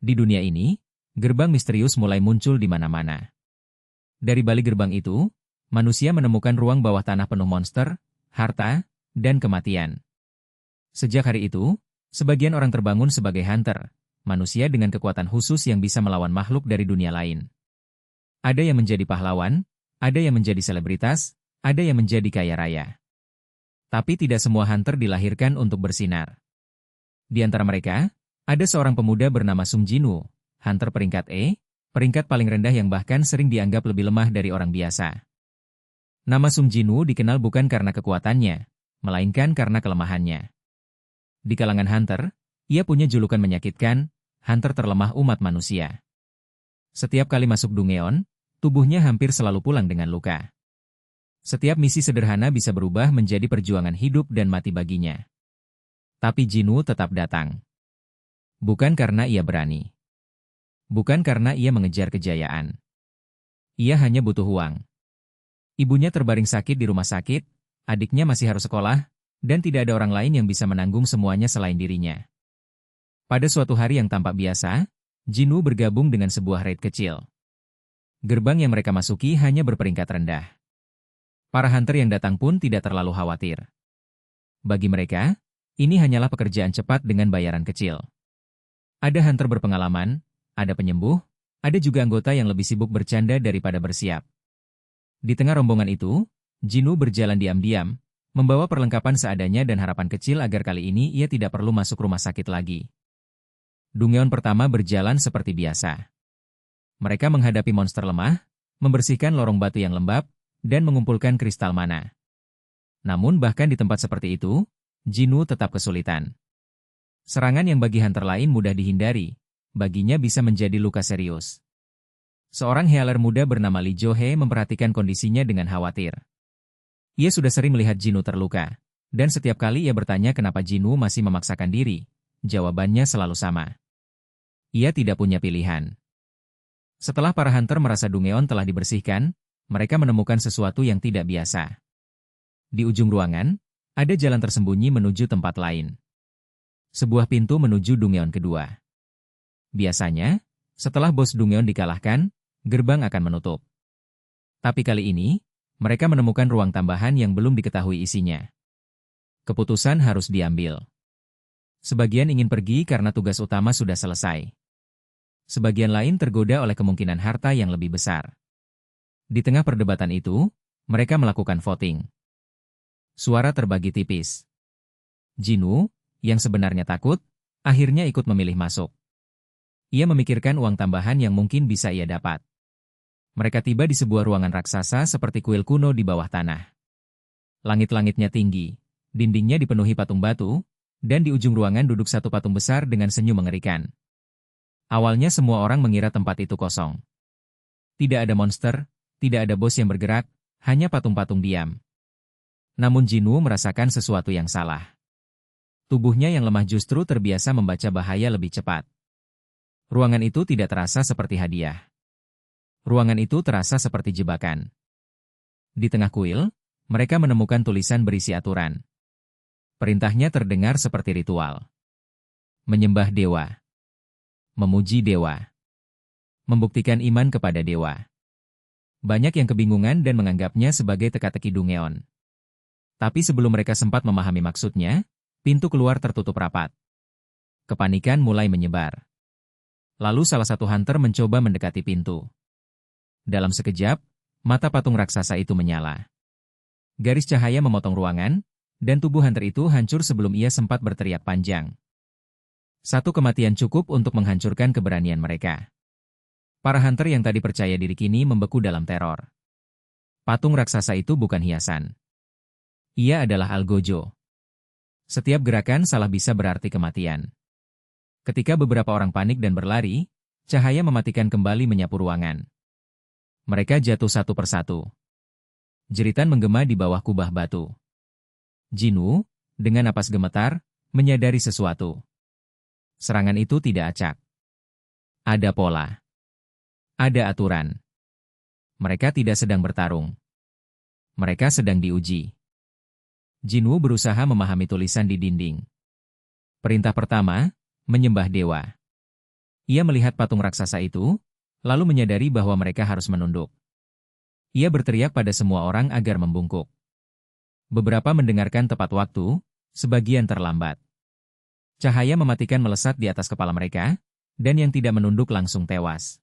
Di dunia ini, gerbang misterius mulai muncul di mana-mana. Dari balik gerbang itu, manusia menemukan ruang bawah tanah penuh monster, harta, dan kematian. Sejak hari itu, sebagian orang terbangun sebagai hunter, manusia dengan kekuatan khusus yang bisa melawan makhluk dari dunia lain. Ada yang menjadi pahlawan, ada yang menjadi selebritas, ada yang menjadi kaya raya. Tapi tidak semua hunter dilahirkan untuk bersinar. Di antara mereka, ada seorang pemuda bernama Sung Jinwoo, hunter peringkat E, peringkat paling rendah yang bahkan sering dianggap lebih lemah dari orang biasa. Nama Sung Jinwoo dikenal bukan karena kekuatannya, melainkan karena kelemahannya. Di kalangan hunter, ia punya julukan menyakitkan, hunter terlemah umat manusia. Setiap kali masuk Dungeon, tubuhnya hampir selalu pulang dengan luka. Setiap misi sederhana bisa berubah menjadi perjuangan hidup dan mati baginya. Tapi Jinwoo tetap datang. Bukan karena ia berani. Bukan karena ia mengejar kejayaan. Ia hanya butuh uang. Ibunya terbaring sakit di rumah sakit, adiknya masih harus sekolah, dan tidak ada orang lain yang bisa menanggung semuanya selain dirinya. Pada suatu hari yang tampak biasa, Jinwoo bergabung dengan sebuah raid kecil. Gerbang yang mereka masuki hanya berperingkat rendah. Para hunter yang datang pun tidak terlalu khawatir. Bagi mereka, ini hanyalah pekerjaan cepat dengan bayaran kecil. Ada hunter berpengalaman, ada penyembuh, ada juga anggota yang lebih sibuk bercanda daripada bersiap. Di tengah rombongan itu, Jinwoo berjalan diam-diam, membawa perlengkapan seadanya dan harapan kecil agar kali ini ia tidak perlu masuk rumah sakit lagi. Dungeon pertama berjalan seperti biasa. Mereka menghadapi monster lemah, membersihkan lorong batu yang lembab, dan mengumpulkan kristal mana. Namun bahkan di tempat seperti itu, Jinwoo tetap kesulitan. Serangan yang bagi hunter lain mudah dihindari, baginya bisa menjadi luka serius. Seorang healer muda bernama Lee Jo-hee memperhatikan kondisinya dengan khawatir. Ia sudah sering melihat Jinwoo terluka, dan setiap kali ia bertanya kenapa Jinwoo masih memaksakan diri, jawabannya selalu sama. Ia tidak punya pilihan. Setelah para hunter merasa Dungeon telah dibersihkan, mereka menemukan sesuatu yang tidak biasa. Di ujung ruangan, ada jalan tersembunyi menuju tempat lain. Sebuah pintu menuju Dungeon kedua. Biasanya, setelah bos Dungeon dikalahkan, gerbang akan menutup. Tapi kali ini, mereka menemukan ruang tambahan yang belum diketahui isinya. Keputusan harus diambil. Sebagian ingin pergi karena tugas utama sudah selesai. Sebagian lain tergoda oleh kemungkinan harta yang lebih besar. Di tengah perdebatan itu, mereka melakukan voting. Suara terbagi tipis. Jinwoo, yang sebenarnya takut, akhirnya ikut memilih masuk. Ia memikirkan uang tambahan yang mungkin bisa ia dapat. Mereka tiba di sebuah ruangan raksasa seperti kuil kuno di bawah tanah. Langit-langitnya tinggi, dindingnya dipenuhi patung batu, dan di ujung ruangan duduk satu patung besar dengan senyum mengerikan. Awalnya semua orang mengira tempat itu kosong. Tidak ada monster, tidak ada bos yang bergerak, hanya patung-patung diam. Namun Jinwoo merasakan sesuatu yang salah. Tubuhnya yang lemah justru terbiasa membaca bahaya lebih cepat. Ruangan itu tidak terasa seperti hadiah. Ruangan itu terasa seperti jebakan. Di tengah kuil, mereka menemukan tulisan berisi aturan. Perintahnya terdengar seperti ritual. Menyembah dewa. Memuji dewa. Membuktikan iman kepada dewa. Banyak yang kebingungan dan menganggapnya sebagai teka-teki Dungeon. Tapi sebelum mereka sempat memahami maksudnya, pintu keluar tertutup rapat. Kepanikan mulai menyebar. Lalu salah satu hunter mencoba mendekati pintu. Dalam sekejap, mata patung raksasa itu menyala. Garis cahaya memotong ruangan, dan tubuh hunter itu hancur sebelum ia sempat berteriak panjang. Satu kematian cukup untuk menghancurkan keberanian mereka. Para hunter yang tadi percaya diri kini membeku dalam teror. Patung raksasa itu bukan hiasan. Ia adalah Algojo. Setiap gerakan salah bisa berarti kematian. Ketika beberapa orang panik dan berlari, cahaya mematikan kembali menyapu ruangan. Mereka jatuh satu persatu. Jeritan menggema di bawah kubah batu. Jinwoo, dengan napas gemetar, menyadari sesuatu. Serangan itu tidak acak. Ada pola. Ada aturan. Mereka tidak sedang bertarung. Mereka sedang diuji. Jinwoo berusaha memahami tulisan di dinding. Perintah pertama, menyembah dewa. Ia melihat patung raksasa itu, lalu menyadari bahwa mereka harus menunduk. Ia berteriak pada semua orang agar membungkuk. Beberapa mendengarkan tepat waktu, sebagian terlambat. Cahaya mematikan melesat di atas kepala mereka, dan yang tidak menunduk langsung tewas.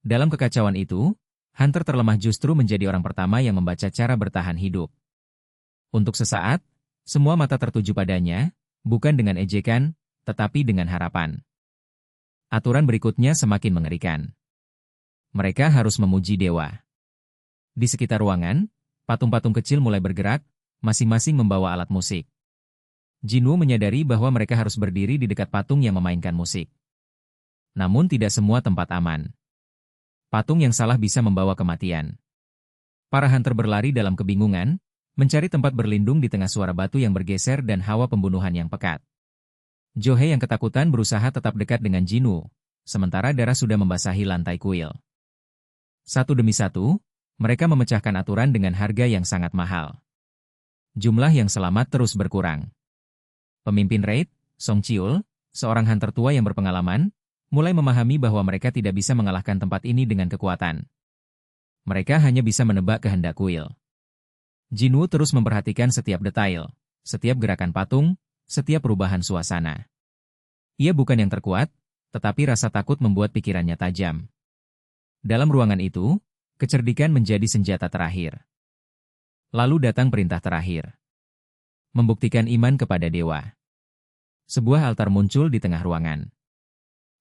Dalam kekacauan itu, Hunter terlemah justru menjadi orang pertama yang membaca cara bertahan hidup. Untuk sesaat, semua mata tertuju padanya, bukan dengan ejekan, tetapi dengan harapan. Aturan berikutnya semakin mengerikan. Mereka harus memuji dewa. Di sekitar ruangan, patung-patung kecil mulai bergerak, masing-masing membawa alat musik. Jinwoo menyadari bahwa mereka harus berdiri di dekat patung yang memainkan musik. Namun tidak semua tempat aman. Patung yang salah bisa membawa kematian. Para hunter berlari dalam kebingungan, mencari tempat berlindung di tengah suara batu yang bergeser dan hawa pembunuhan yang pekat. Johei yang ketakutan berusaha tetap dekat dengan Jinwoo, sementara darah sudah membasahi lantai kuil. Satu demi satu, mereka memecahkan aturan dengan harga yang sangat mahal. Jumlah yang selamat terus berkurang. Pemimpin raid, Song Chiul, seorang hunter tua yang berpengalaman, mulai memahami bahwa mereka tidak bisa mengalahkan tempat ini dengan kekuatan. Mereka hanya bisa menebak kehendak kuil. Jinwoo terus memperhatikan setiap detail, setiap gerakan patung, setiap perubahan suasana. Ia bukan yang terkuat, tetapi rasa takut membuat pikirannya tajam. Dalam ruangan itu, kecerdikan menjadi senjata terakhir. Lalu datang perintah terakhir. Membuktikan iman kepada dewa. Sebuah altar muncul di tengah ruangan.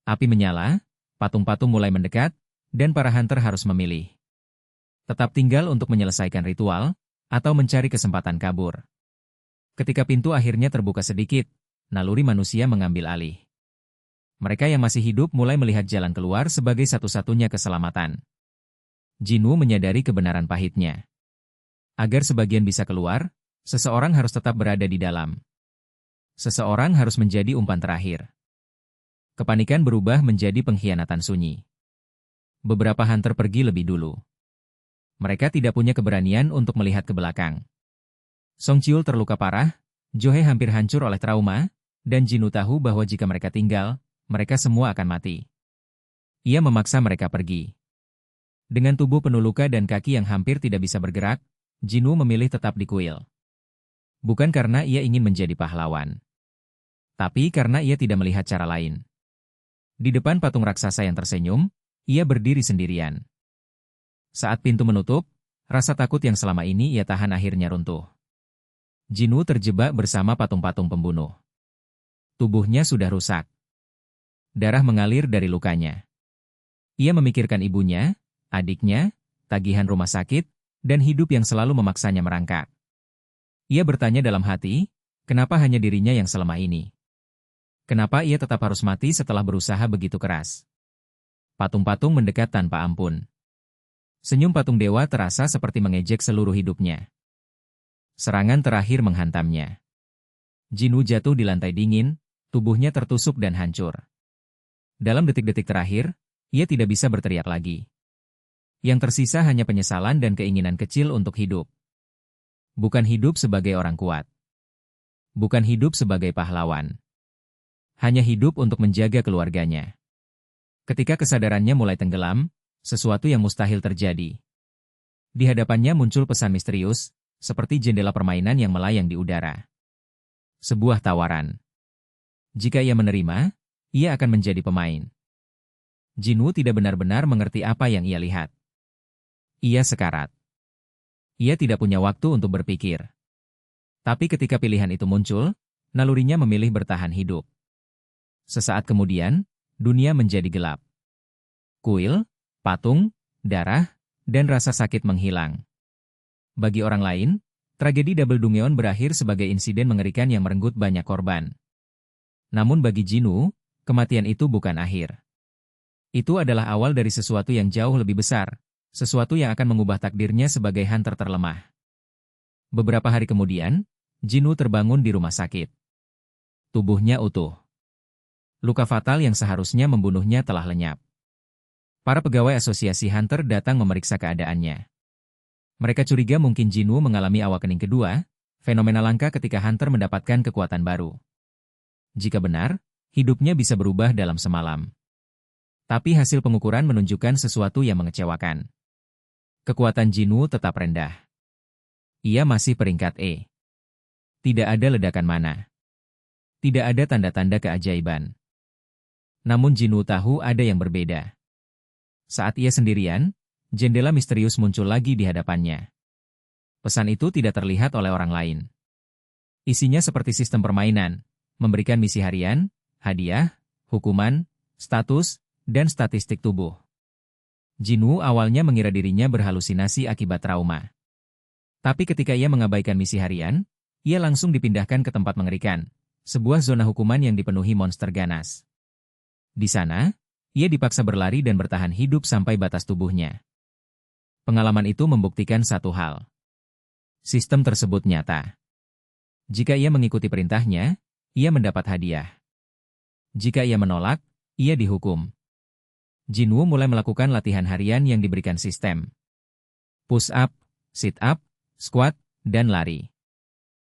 Api menyala, patung-patung mulai mendekat, dan para hunter harus memilih. Tetap tinggal untuk menyelesaikan ritual, atau mencari kesempatan kabur. Ketika pintu akhirnya terbuka sedikit, naluri manusia mengambil alih. Mereka yang masih hidup mulai melihat jalan keluar sebagai satu-satunya keselamatan. Jinwoo menyadari kebenaran pahitnya. Agar sebagian bisa keluar, seseorang harus tetap berada di dalam. Seseorang harus menjadi umpan terakhir. Kepanikan berubah menjadi pengkhianatan sunyi. Beberapa hunter pergi lebih dulu. Mereka tidak punya keberanian untuk melihat ke belakang. Song Chiul terluka parah, Johei hampir hancur oleh trauma, dan Jinwoo tahu bahwa jika mereka tinggal, mereka semua akan mati. Ia memaksa mereka pergi. Dengan tubuh penuh luka dan kaki yang hampir tidak bisa bergerak, Jinwoo memilih tetap di kuil. Bukan karena ia ingin menjadi pahlawan, tapi karena ia tidak melihat cara lain. Di depan patung raksasa yang tersenyum, ia berdiri sendirian. Saat pintu menutup, rasa takut yang selama ini ia tahan akhirnya runtuh. Jinwoo terjebak bersama patung-patung pembunuh. Tubuhnya sudah rusak. Darah mengalir dari lukanya. Ia memikirkan ibunya, adiknya, tagihan rumah sakit, dan hidup yang selalu memaksanya merangkak. Ia bertanya dalam hati, kenapa hanya dirinya yang selemah ini? Kenapa ia tetap harus mati setelah berusaha begitu keras? Patung-patung mendekat tanpa ampun. Senyum patung dewa terasa seperti mengejek seluruh hidupnya. Serangan terakhir menghantamnya. Jinwoo jatuh di lantai dingin, tubuhnya tertusuk dan hancur. Dalam detik-detik terakhir, ia tidak bisa berteriak lagi. Yang tersisa hanya penyesalan dan keinginan kecil untuk hidup. Bukan hidup sebagai orang kuat. Bukan hidup sebagai pahlawan. Hanya hidup untuk menjaga keluarganya. Ketika kesadarannya mulai tenggelam, sesuatu yang mustahil terjadi. Di hadapannya muncul pesan misterius, seperti jendela permainan yang melayang di udara. Sebuah tawaran. Jika ia menerima, ia akan menjadi pemain. Jinwoo tidak benar-benar mengerti apa yang ia lihat. Ia sekarat. Ia tidak punya waktu untuk berpikir. Tapi ketika pilihan itu muncul, nalurinya memilih bertahan hidup. Sesaat kemudian, dunia menjadi gelap. Kuil, patung, darah, dan rasa sakit menghilang. Bagi orang lain, tragedi Double Dungeon berakhir sebagai insiden mengerikan yang merenggut banyak korban. Namun bagi Jinwoo, kematian itu bukan akhir. Itu adalah awal dari sesuatu yang jauh lebih besar, sesuatu yang akan mengubah takdirnya sebagai hunter terlemah. Beberapa hari kemudian, Jinwoo terbangun di rumah sakit. Tubuhnya utuh. Luka fatal yang seharusnya membunuhnya telah lenyap. Para pegawai asosiasi hunter datang memeriksa keadaannya. Mereka curiga mungkin Jinwoo mengalami awakening kedua, fenomena langka ketika hunter mendapatkan kekuatan baru. Jika benar, hidupnya bisa berubah dalam semalam. Tapi hasil pengukuran menunjukkan sesuatu yang mengecewakan. Kekuatan Jinwoo tetap rendah. Ia masih peringkat E. Tidak ada ledakan mana. Tidak ada tanda-tanda keajaiban. Namun Jinwoo tahu ada yang berbeda. Saat ia sendirian, jendela misterius muncul lagi di hadapannya. Pesan itu tidak terlihat oleh orang lain. Isinya seperti sistem permainan, memberikan misi harian, hadiah, hukuman, status, dan statistik tubuh. Jinwoo awalnya mengira dirinya berhalusinasi akibat trauma. Tapi ketika ia mengabaikan misi harian, ia langsung dipindahkan ke tempat mengerikan, sebuah zona hukuman yang dipenuhi monster ganas. Di sana, ia dipaksa berlari dan bertahan hidup sampai batas tubuhnya. Pengalaman itu membuktikan satu hal. Sistem tersebut nyata. Jika ia mengikuti perintahnya, ia mendapat hadiah. Jika ia menolak, ia dihukum. Jinwoo mulai melakukan latihan harian yang diberikan sistem. Push up, sit up, squat, dan lari.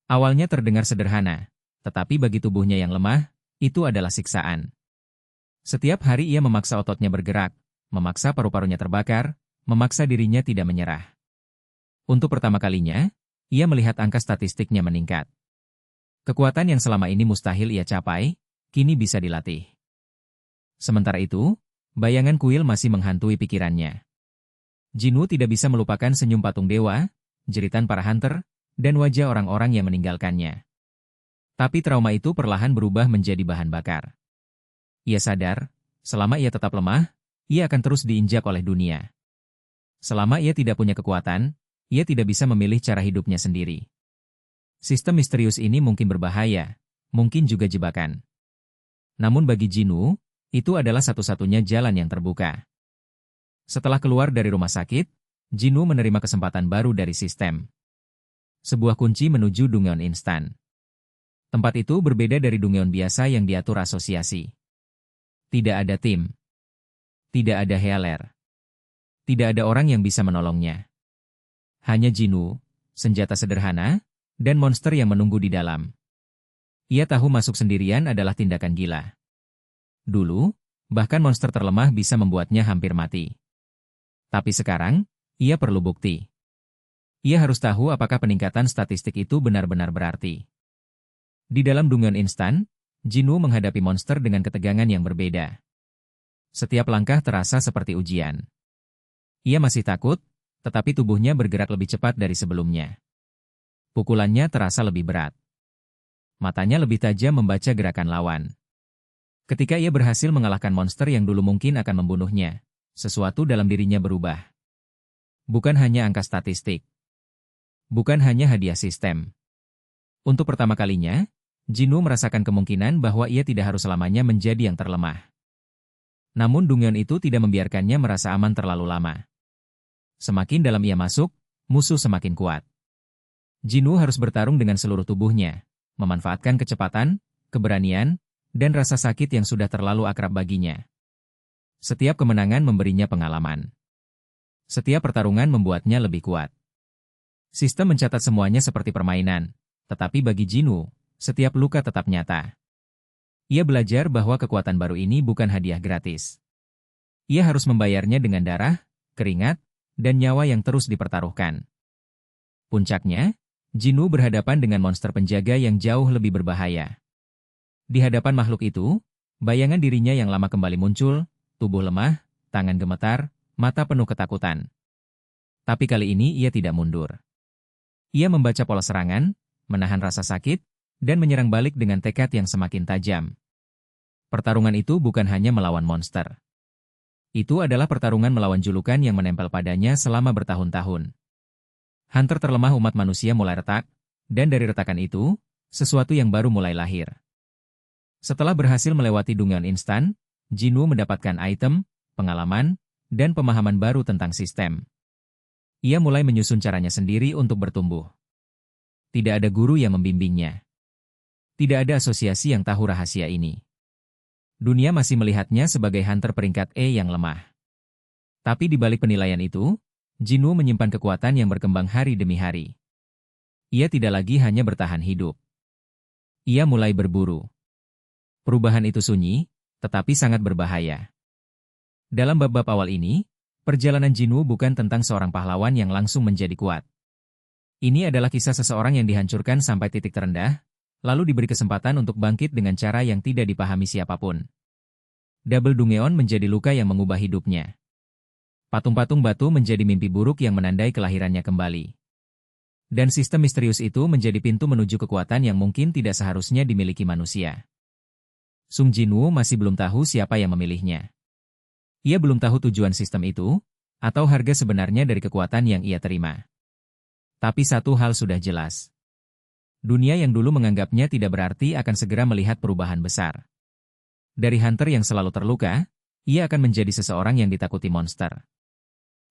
Awalnya terdengar sederhana, tetapi bagi tubuhnya yang lemah, itu adalah siksaan. Setiap hari ia memaksa ototnya bergerak, memaksa paru-parunya terbakar, memaksa dirinya tidak menyerah. Untuk pertama kalinya, ia melihat angka statistiknya meningkat. Kekuatan yang selama ini mustahil ia capai, kini bisa dilatih. Sementara itu, bayangan kuil masih menghantui pikirannya. Jinwoo tidak bisa melupakan senyum patung dewa, jeritan para hunter, dan wajah orang-orang yang meninggalkannya. Tapi trauma itu perlahan berubah menjadi bahan bakar. Ia sadar, selama ia tetap lemah, ia akan terus diinjak oleh dunia. Selama ia tidak punya kekuatan, ia tidak bisa memilih cara hidupnya sendiri. Sistem misterius ini mungkin berbahaya, mungkin juga jebakan. Namun bagi Jinwoo, itu adalah satu-satunya jalan yang terbuka. Setelah keluar dari rumah sakit, Jinwoo menerima kesempatan baru dari sistem. Sebuah kunci menuju Dungeon instan. Tempat itu berbeda dari Dungeon biasa yang diatur asosiasi. Tidak ada tim. Tidak ada healer. Tidak ada orang yang bisa menolongnya. Hanya Jinwoo, senjata sederhana, dan monster yang menunggu di dalam. Ia tahu masuk sendirian adalah tindakan gila. Dulu, bahkan monster terlemah bisa membuatnya hampir mati. Tapi sekarang, ia perlu bukti. Ia harus tahu apakah peningkatan statistik itu benar-benar berarti. Di dalam Dungeon instan, Jinwoo menghadapi monster dengan ketegangan yang berbeda. Setiap langkah terasa seperti ujian. Ia masih takut, tetapi tubuhnya bergerak lebih cepat dari sebelumnya. Pukulannya terasa lebih berat. Matanya lebih tajam membaca gerakan lawan. Ketika ia berhasil mengalahkan monster yang dulu mungkin akan membunuhnya, sesuatu dalam dirinya berubah. Bukan hanya angka statistik. Bukan hanya hadiah sistem. Untuk pertama kalinya, Jinwoo merasakan kemungkinan bahwa ia tidak harus selamanya menjadi yang terlemah. Namun Dungeon itu tidak membiarkannya merasa aman terlalu lama. Semakin dalam ia masuk, musuh semakin kuat. Jinwoo harus bertarung dengan seluruh tubuhnya, memanfaatkan kecepatan, keberanian, dan rasa sakit yang sudah terlalu akrab baginya. Setiap kemenangan memberinya pengalaman. Setiap pertarungan membuatnya lebih kuat. Sistem mencatat semuanya seperti permainan, tetapi bagi Jinwoo, setiap luka tetap nyata. Ia belajar bahwa kekuatan baru ini bukan hadiah gratis. Ia harus membayarnya dengan darah, keringat, dan nyawa yang terus dipertaruhkan. Puncaknya, Jinwoo berhadapan dengan monster penjaga yang jauh lebih berbahaya. Di hadapan makhluk itu, bayangan dirinya yang lama kembali muncul, tubuh lemah, tangan gemetar, mata penuh ketakutan. Tapi kali ini ia tidak mundur. Ia membaca pola serangan, menahan rasa sakit, dan menyerang balik dengan tekad yang semakin tajam. Pertarungan itu bukan hanya melawan monster. Itu adalah pertarungan melawan julukan yang menempel padanya selama bertahun-tahun. Hunter terlemah umat manusia mulai retak, dan dari retakan itu, sesuatu yang baru mulai lahir. Setelah berhasil melewati Dungeon instan, Jinwoo mendapatkan item, pengalaman, dan pemahaman baru tentang sistem. Ia mulai menyusun caranya sendiri untuk bertumbuh. Tidak ada guru yang membimbingnya. Tidak ada asosiasi yang tahu rahasia ini. Dunia masih melihatnya sebagai hunter peringkat E yang lemah. Tapi di balik penilaian itu, Jinwoo menyimpan kekuatan yang berkembang hari demi hari. Ia tidak lagi hanya bertahan hidup. Ia mulai berburu. Perubahan itu sunyi, tetapi sangat berbahaya. Dalam bab-bab awal ini, perjalanan Jinwoo bukan tentang seorang pahlawan yang langsung menjadi kuat. Ini adalah kisah seseorang yang dihancurkan sampai titik terendah, lalu diberi kesempatan untuk bangkit dengan cara yang tidak dipahami siapapun. Double Dungeon menjadi luka yang mengubah hidupnya. Patung-patung batu menjadi mimpi buruk yang menandai kelahirannya kembali. Dan sistem misterius itu menjadi pintu menuju kekuatan yang mungkin tidak seharusnya dimiliki manusia. Sung Jinwoo masih belum tahu siapa yang memilihnya. Ia belum tahu tujuan sistem itu, atau harga sebenarnya dari kekuatan yang ia terima. Tapi satu hal sudah jelas. Dunia yang dulu menganggapnya tidak berarti akan segera melihat perubahan besar. Dari hunter yang selalu terluka, ia akan menjadi seseorang yang ditakuti monster.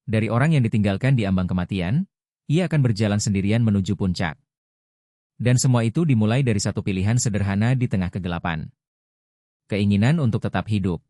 Dari orang yang ditinggalkan di ambang kematian, ia akan berjalan sendirian menuju puncak. Dan semua itu dimulai dari satu pilihan sederhana di tengah kegelapan. Keinginan untuk tetap hidup.